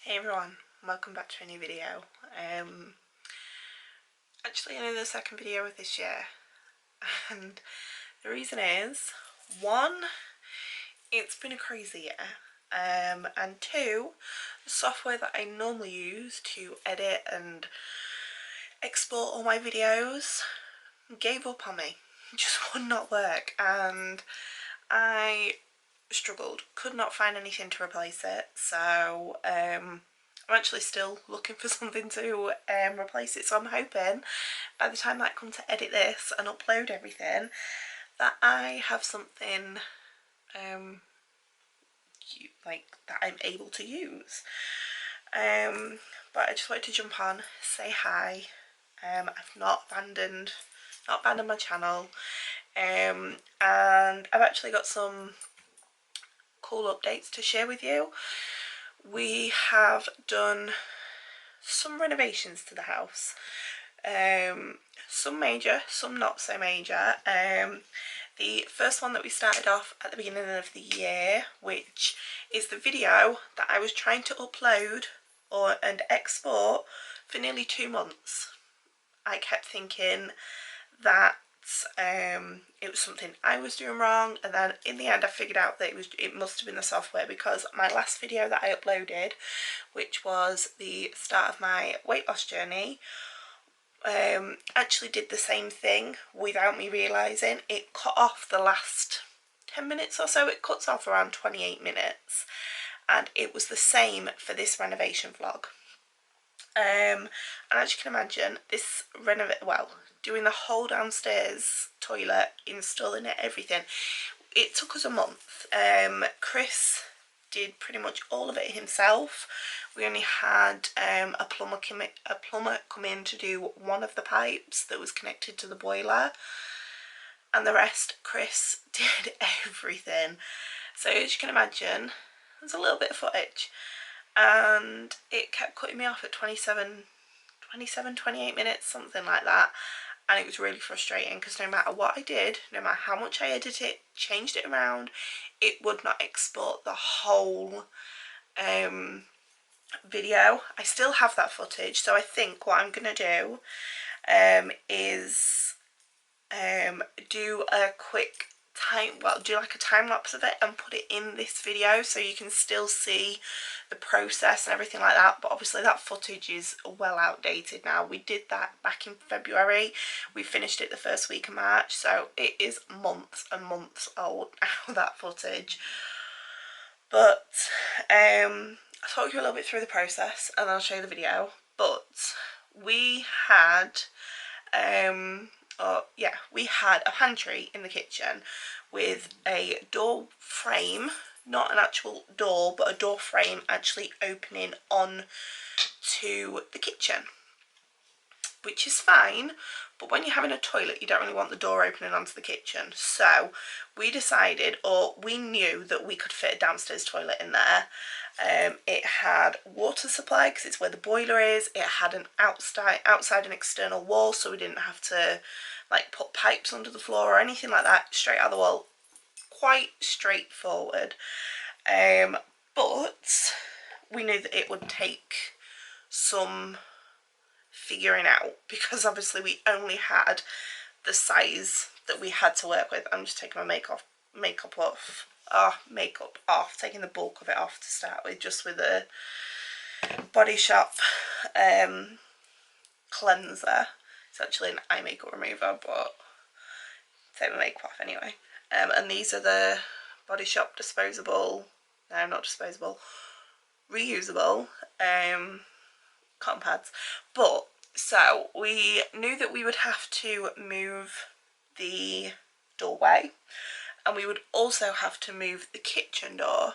Hey everyone, welcome back to a new video. Actually only the second video of this year, and the reason is, one, it's been a crazy year, and two, the software that I normally use to edit and export all my videos gave up on me. It just would not work, and I struggled, could not find anything to replace it, so I'm actually still looking for something to replace it, so I'm hoping by the time that I come to edit this and upload everything that I have something that I'm able to use. But I just wanted to jump on, say hi. I've not abandoned my channel, and I've actually got some cool updates to share with you. We have done some renovations to the house, some major, some not so major. The first one that we started off at the beginning of the year, which is the video that I was trying to upload and export for nearly 2 months. I kept thinking that it was something I was doing wrong, and then in the end I figured out that it must have been the software, because my last video that I uploaded, which was the start of my weight loss journey, actually did the same thing without me realising. It cut off the last 10 minutes or so. It cuts off around 28 minutes, and it was the same for this renovation vlog. And as you can imagine, this doing the whole downstairs toilet, installing it, everything, it took us a month. Chris did pretty much all of it himself. We only had a plumber come in to do one of the pipes that was connected to the boiler, and the rest Chris did everything. So as you can imagine, there's a little bit of footage, and it kept cutting me off at 28 minutes, something like that, and it was really frustrating because no matter what I did, no matter how much I edited it, changed it around, it would not export the whole video. I still have that footage, so I think what I'm gonna do is do a quick do like a time lapse of it and put it in this video so you can still see the process and everything like that. But obviously that footage is well outdated now. We did that back in February. We finished it the first week of March, so it is months and months old now, that footage. But I'll talk you a little bit through the process and I'll show you the video. But we had we had a pantry in the kitchen with a door frame, not an actual door, but a door frame actually opening on to the kitchen, which is fine, but when you're having a toilet you don't really want the door opening onto the kitchen. So we decided, or we knew, that we could fit a downstairs toilet in there. It had water supply because it's where the boiler is. It had an outside and external wall, so we didn't have to like put pipes under the floor or anything like that, straight out of the wall. Quite straightforward. But we knew that it would take some figuring out, because obviously we only had the size that we had to work with. I'm just taking my makeup off, taking the bulk of it off to start with, just with a Body Shop cleanser. It's actually an eye makeup remover, but take my makeup off anyway. And these are the Body Shop reusable cotton pads. But so we knew that we would have to move the doorway, and we would also have to move the kitchen door,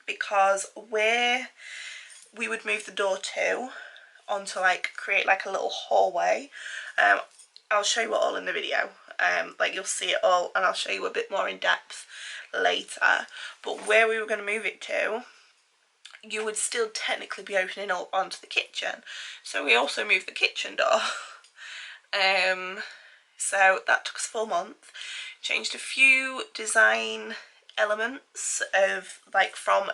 because where we would move the door to onto create like a little hallway, I'll show you it all in the video, you'll see it all, and I'll show you a bit more in depth later. But where we were going to move it to, you would still technically be opening up onto the kitchen, so we also moved the kitchen door. So that took us a full month. Changed a few design elements of from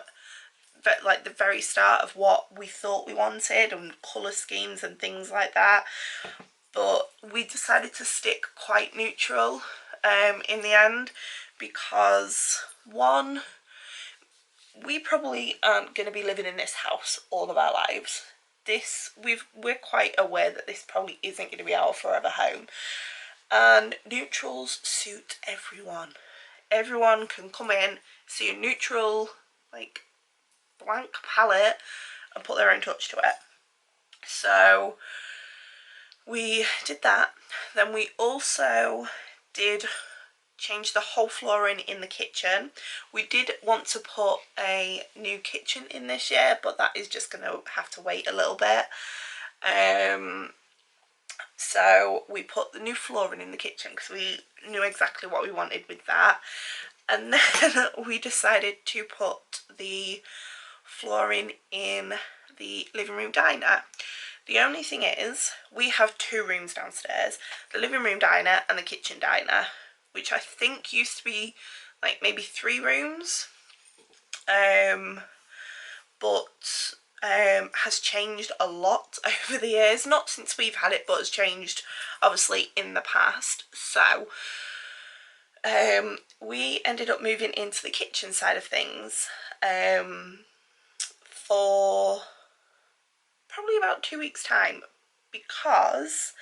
like the very start of what we thought we wanted and colour schemes and things like that, but we decided to stick quite neutral in the end, because one, we probably aren't going to be living in this house all of our lives. We're quite aware that this probably isn't going to be our forever home, and neutrals suit everyone. Everyone can come in, see a neutral, like, blank palette and put their own touch to it. So we did that. Then we also did change the whole flooring in the kitchen. We did want to put a new kitchen in this year, but that is just going to have to wait a little bit. So we put the new flooring in the kitchen because we knew exactly what we wanted with that. And then we decided to put the flooring in the living room diner. The only thing is, we have 2 rooms downstairs, the living room diner and the kitchen diner, which I think used to be like maybe 3 rooms, but has changed a lot over the years. Not since we've had it, but has changed obviously in the past. So we ended up moving into the kitchen side of things for probably about 2 weeks time, because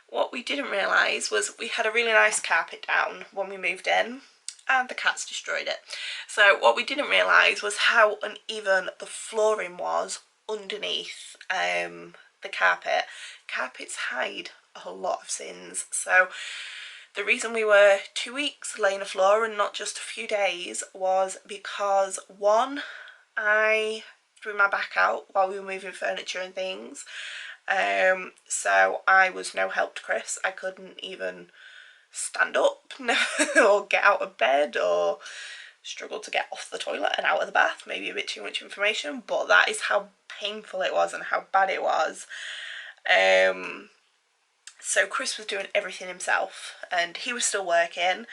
what we didn't realise was we had a really nice carpet down when we moved in and the cats destroyed it. So what we didn't realise was how uneven the flooring was underneath the carpet. Carpets hide a lot of sins, so the reason we were 2 weeks laying a floor and not just a few days was because, one, I threw my back out while we were moving furniture and things, so I was no help to Chris. I couldn't even stand up or get out of bed, or struggled to get off the toilet and out of the bath. Maybe a bit too much information, but that is how painful it was and how bad it was. So Chris was doing everything himself and he was still working.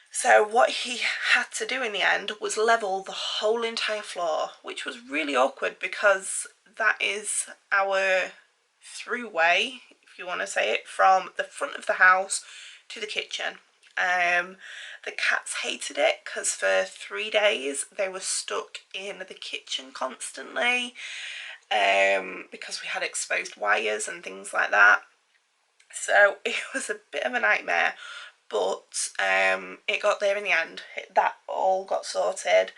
So what he had to do in the end was level the whole entire floor, which was really awkward because that is our throughway, if you want to say it, from the front of the house to the kitchen. The cats hated it because for 3 days they were stuck in the kitchen constantly, because we had exposed wires and things like that. So it was a bit of a nightmare, but it got there in the end. That all got sorted.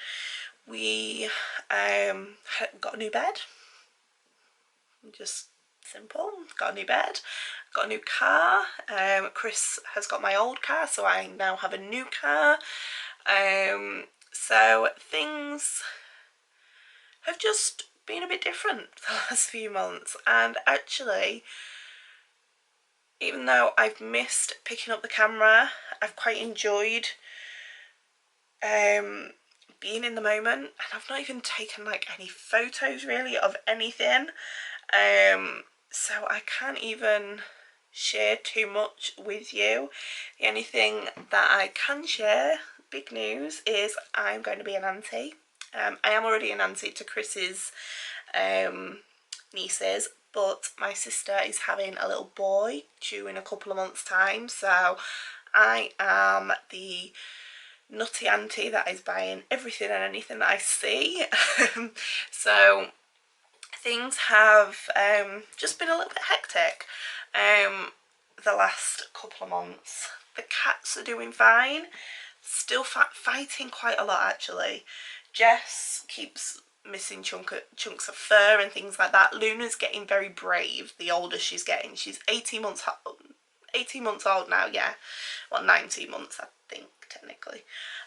We got a new bed, just simple. Got a new bed, got a new car. Chris has got my old car, so I now have a new car. So things have just been a bit different the last few months, and actually, even though I've missed picking up the camera, I've quite enjoyed being in the moment, and I've not even taken like any photos really of anything, so I can't even share too much with you. The only thing that I can share, big news, is I'm going to be an auntie. I am already an auntie to Chris's nieces, but my sister is having a little boy due in a couple of months' time, so I am the nutty auntie that is buying everything and anything that I see. So things have just been a little bit hectic the last couple of months. The cats are doing fine, still fighting quite a lot actually. Jess keeps missing chunks of fur and things like that. Luna's getting very brave the older she's getting. She's 18 months old now, yeah. Well, 19 months I think technically.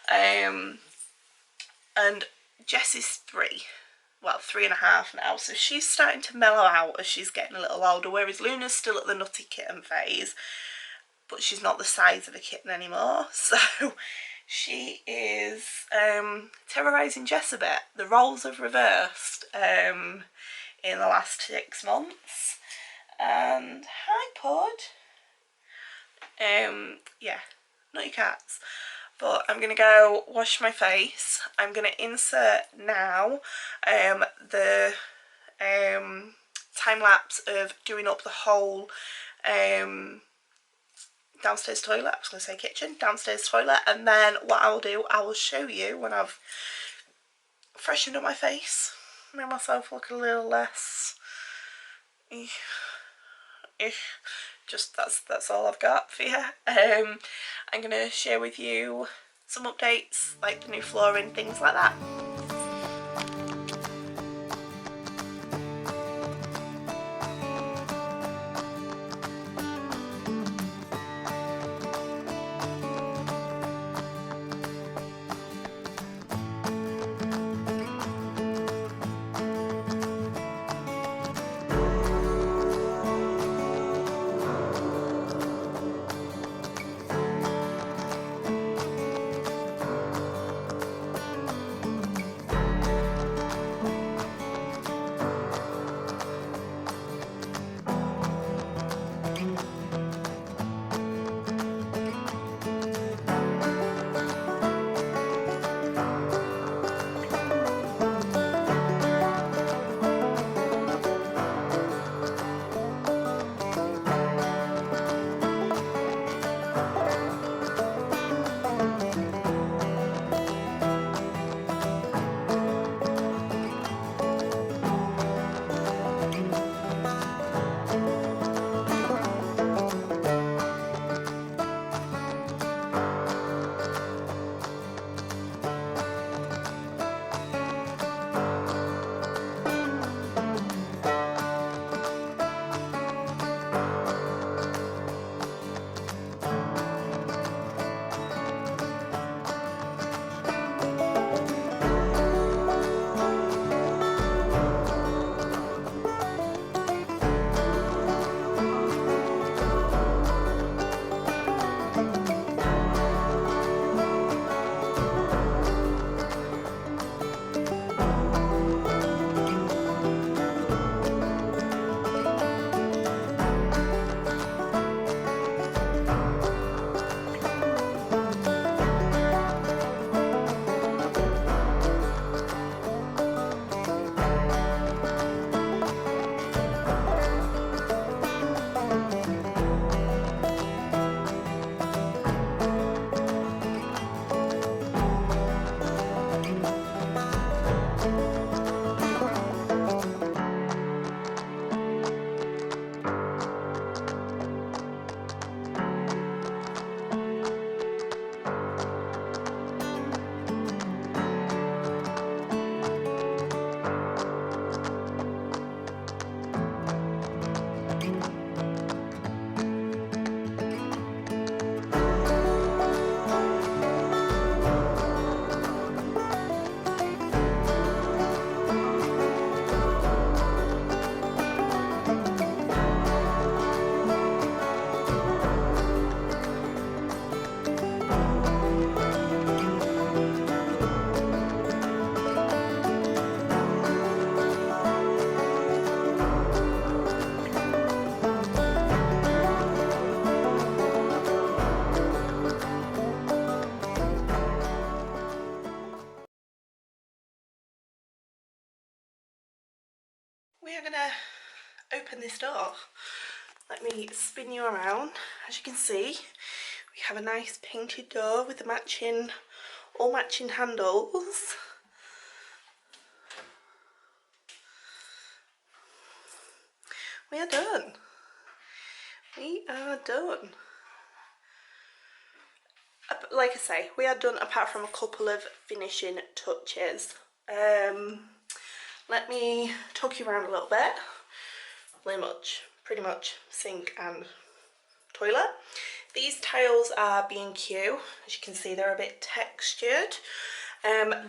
And Jess is 3. Well, 3.5 now, so she's starting to mellow out as she's getting a little older, whereas Luna's still at the nutty kitten phase, but she's not the size of a kitten anymore, so she is terrorising Jess a bit. The roles have reversed in the last 6 months. And hi Pod. Yeah, nutty cats. But I'm going to go wash my face. I'm going to insert now the time lapse of doing up the whole downstairs toilet. I was going to say kitchen, downstairs toilet. And then what I'll do, I will show you when I've freshened up my face, made myself look a little less just that's all I've got for you. I'm gonna share with you some updates, like the new flooring, things like that. We are going to open this door. Let me spin you around. As you can see, we have a nice painted door with the matching, all matching handles. We are done. We are done. Like I say, we are done apart from a couple of finishing touches. Let me talk you around a little bit. Pretty much sink and toilet. These tiles are B&Q. As you can see, they're a bit textured.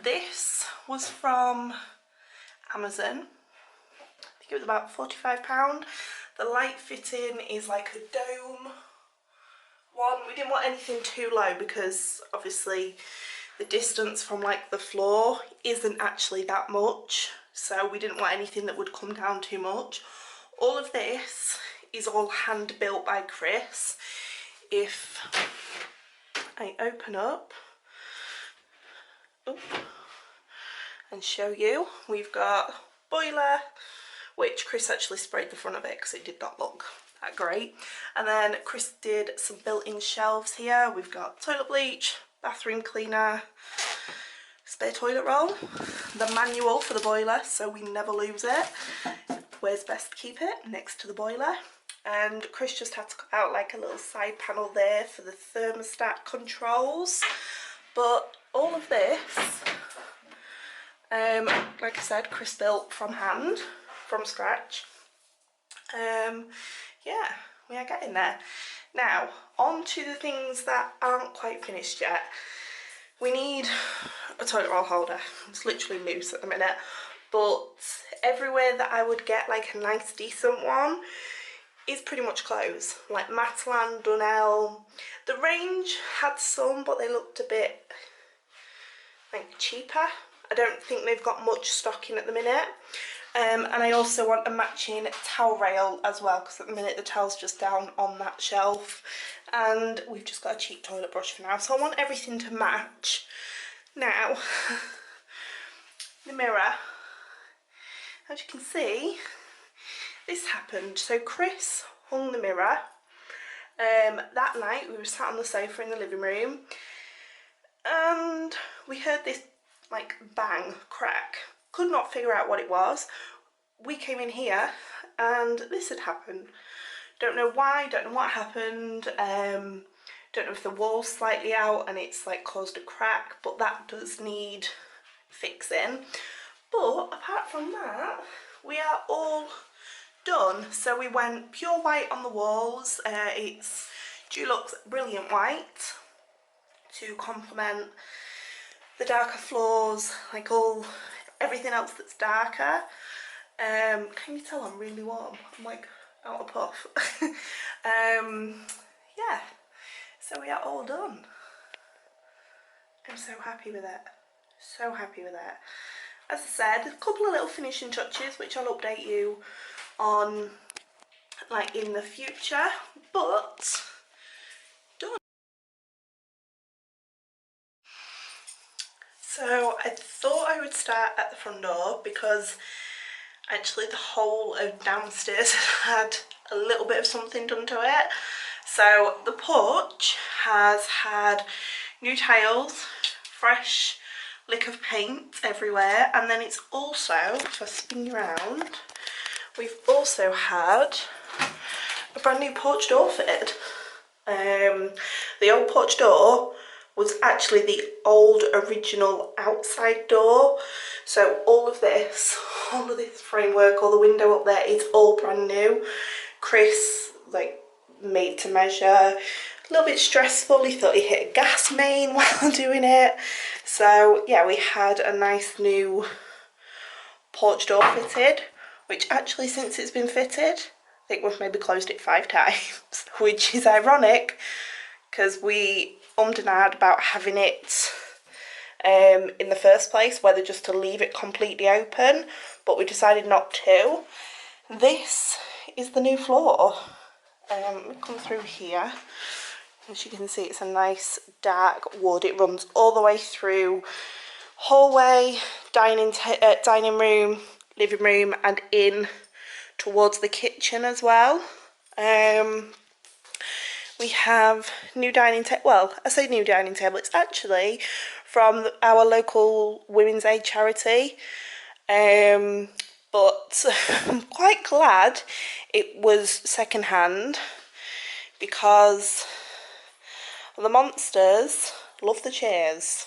This was from Amazon. I think it was about £45. The light fitting is like a dome one. We didn't want anything too low because obviously the distance from like the floor isn't actually that much, so we didn't want anything that would come down too much. All of this is all hand built by Chris. If I open up, and show you. We've got boiler, which Chris actually sprayed the front of it because it did not look that great. And then Chris did some built-in shelves here. We've got toilet bleach, bathroom cleaner, spare toilet roll, the manual for the boiler so we never lose it. Where's best to keep it? Next to the boiler. And Chris just had to cut out like a little side panel there for the thermostat controls. But all of this, like I said, Chris built from hand, from scratch. Yeah, we are getting there. Now, on to the things that aren't quite finished yet. We need a toilet roll holder. It's literally loose at the minute, but everywhere that I would get like a nice decent one is pretty much closed. Like Matalan, Dunelm. The range had some, but they looked a bit like cheaper. I don't think they've got much stock in at the minute. And I also want a matching towel rail as well, because at the minute the towel's just down on that shelf and we've just got a cheap toilet brush for now, so I want everything to match. Now, the mirror, as you can see, this happened. So Chris hung the mirror. That night we were sat on the sofa in the living room and we heard this like bang, crack. Could not figure out what it was. We came in here and this had happened. Don't know why, don't know what happened. Don't know if the wall's slightly out and it's like caused a crack, but that does need fixing. But apart from that, we are all done. So we went pure white on the walls. It's Dulux Brilliant White to complement the darker floors, like everything else that's darker. Can you tell I'm really warm? I'm like out of puff. Yeah, so we are all done. I'm so happy with it. So happy with it. As I said, a couple of little finishing touches which I'll update you on like in the future, but done. So I thought I would start at the front door because actually the whole of downstairs had a little bit of something done to it. So the porch has had new tiles, fresh lick of paint everywhere, and then it's also, if I spin you around, we've also had a brand new porch door fitted. The old porch door was actually the old original outside door, so all of this framework, all the window up there, it's all brand new. Chris like made to measure. A little bit stressful, he thought he hit a gas main while doing it. So yeah, we had a nice new porch door fitted, which actually since it's been fitted, I think we've maybe closed it 5 times, which is ironic because we and ahed about having it in the first place, whether just to leave it completely open, but we decided not to. This is the new floor. We come through here. As you can see, it's a nice dark wood. It runs all the way through hallway, dining room, living room, and in towards the kitchen as well. We have new dining table. Well, I say new dining table. It's actually from our local Women's Aid charity. But I'm quite glad it was second-hand because the monsters love the chairs.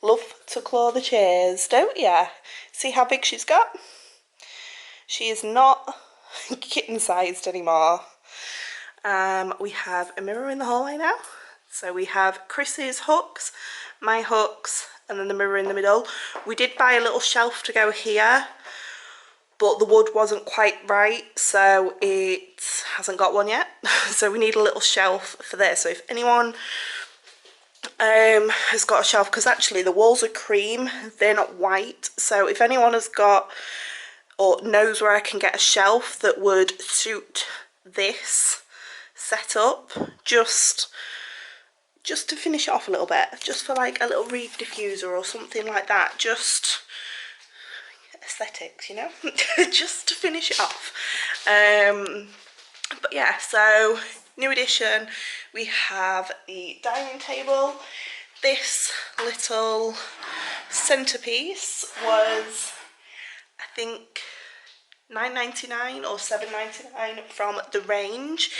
Love to claw the chairs, don't ya? See how big she's got? She is not kitten-sized anymore. We have a mirror in the hallway now. So we have Chris's hooks, my hooks, and then the mirror in the middle. We did buy a little shelf to go here, but the wood wasn't quite right, so it hasn't got one yet. So we need a little shelf for this. So if anyone has got a shelf, because actually the walls are cream, they're not white. So if anyone has got or knows where I can get a shelf that would suit this setup, just just to finish it off a little bit, just for like a little reef diffuser or something like that, just aesthetics, you know, just to finish it off. But yeah, so new addition, we have the dining table. This little centerpiece was, I think, £9.99 or £7.99 from the range.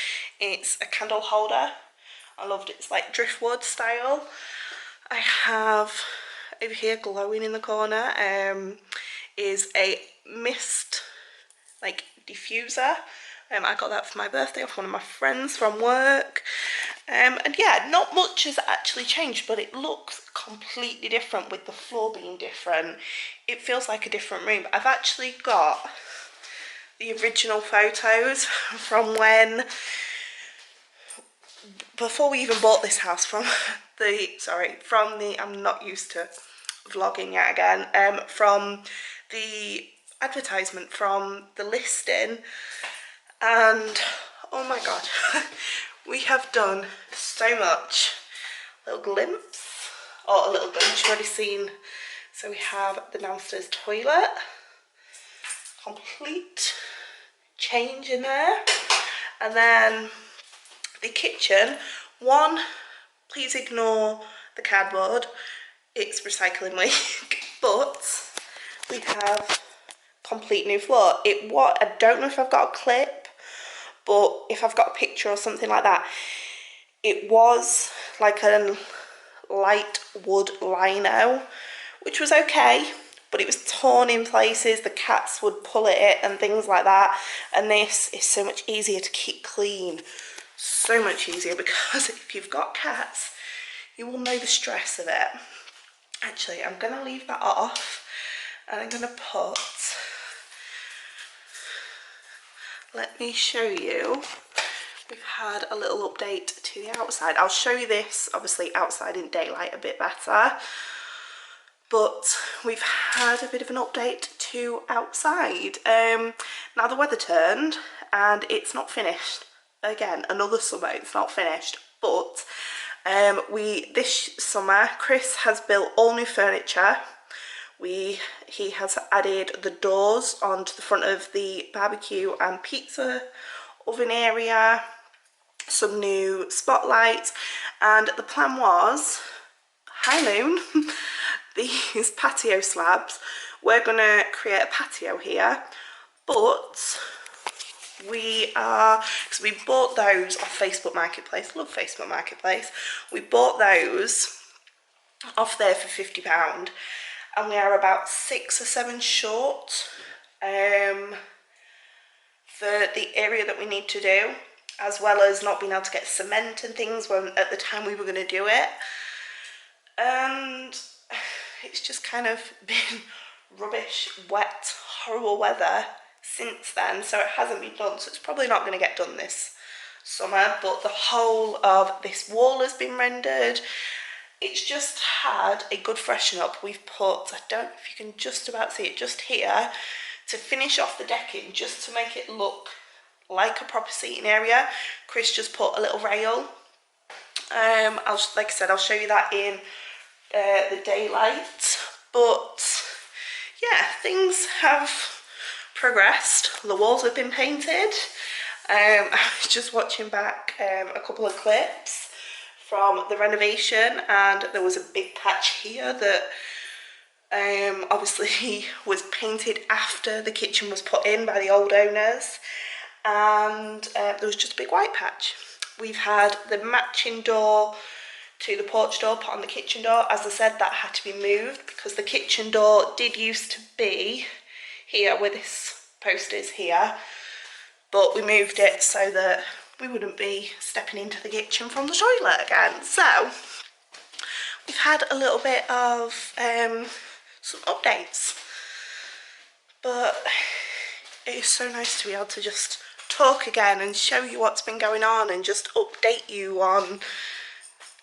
It's a candle holder. I loved it. It's like driftwood style. I have over here, glowing in the corner, is a mist like diffuser. I got that for my birthday off one of my friends from work. And yeah, not much has actually changed, but it looks completely different with the floor being different. It feels like a different room. I've actually got the original photos from when, before we even bought this house, from the, I'm not used to vlogging yet again, from the advertisement, from the listing, and oh my god, we have done so much. Little glimpse, or a little glimpse you've already seen. So we have the downstairs toilet, complete change in there, and then the kitchen. One, please ignore the cardboard, it's recycling week, but we have complete new floor. I don't know if I've got a clip, but if I've got a picture or something like that, it was like a light wood lino, which was okay, but it was torn in places. The cats would pull at it and things like that, and this is so much easier to keep clean, so much easier, because if you've got cats, you will know the stress of it. Actually, I'm gonna leave that off, and I'm gonna put, let me show you. We've had a little update to the outside. I'll show you this, obviously, outside in daylight a bit better. But we've had a bit of an update to outside. Now the weather turned and it's not finished. Again, another summer, it's not finished. But this summer, Chris has built all new furniture. He has added the doors onto the front of the barbecue and pizza oven area, some new spotlights, and the plan was, hi Moon, these patio slabs, we're gonna create a patio here, but because we bought those off Facebook Marketplace, love Facebook Marketplace, we bought those off there for £50, and we are about 6 or 7 short for the area that we need to do, as well as not being able to get cement and things when at the time we were going to do it. And it's just kind of been rubbish, wet, horrible weather since then, so it hasn't been done, so it's probably not going to get done this summer. But the whole of this wall has been rendered. It's just had a good freshen up. We've put, I don't know if you can just about see it, just here, to finish off the decking, just to make it look like a proper seating area. Chris just put a little rail. Like I said, I'll show you that in the daylight. But yeah, things have progressed. The walls have been painted. I was just watching back a couple of clips from the renovation, and there was a big patch here that obviously was painted after the kitchen was put in by the old owners, and there was just a big white patch. We've had the matching door to the porch door put on the kitchen door. As I said, that had to be moved because the kitchen door did used to be here where this post is here, but we moved it so that we wouldn't be stepping into the kitchen from the toilet again. So we've had a little bit of some updates, but it is so nice to be able to just talk again and show you what's been going on and just update you on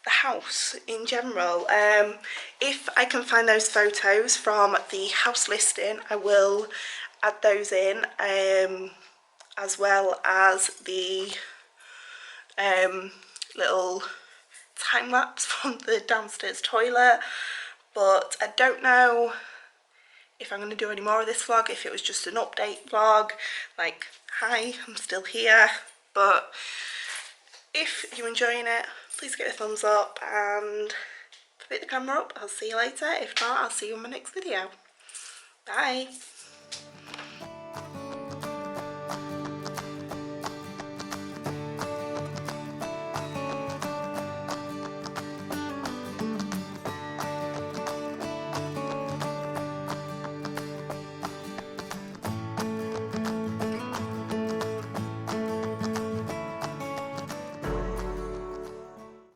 the house in general. If I can find those photos from the house listing, I will add those in, as well as the little time lapse from the downstairs toilet, but I don't know if I'm going to do any more of this vlog, if it was just an update vlog, like, hi, I'm still here. But if you're enjoying it, please give it a thumbs up and pick the camera up. I'll see you later. If not, I'll see you in my next video. Bye.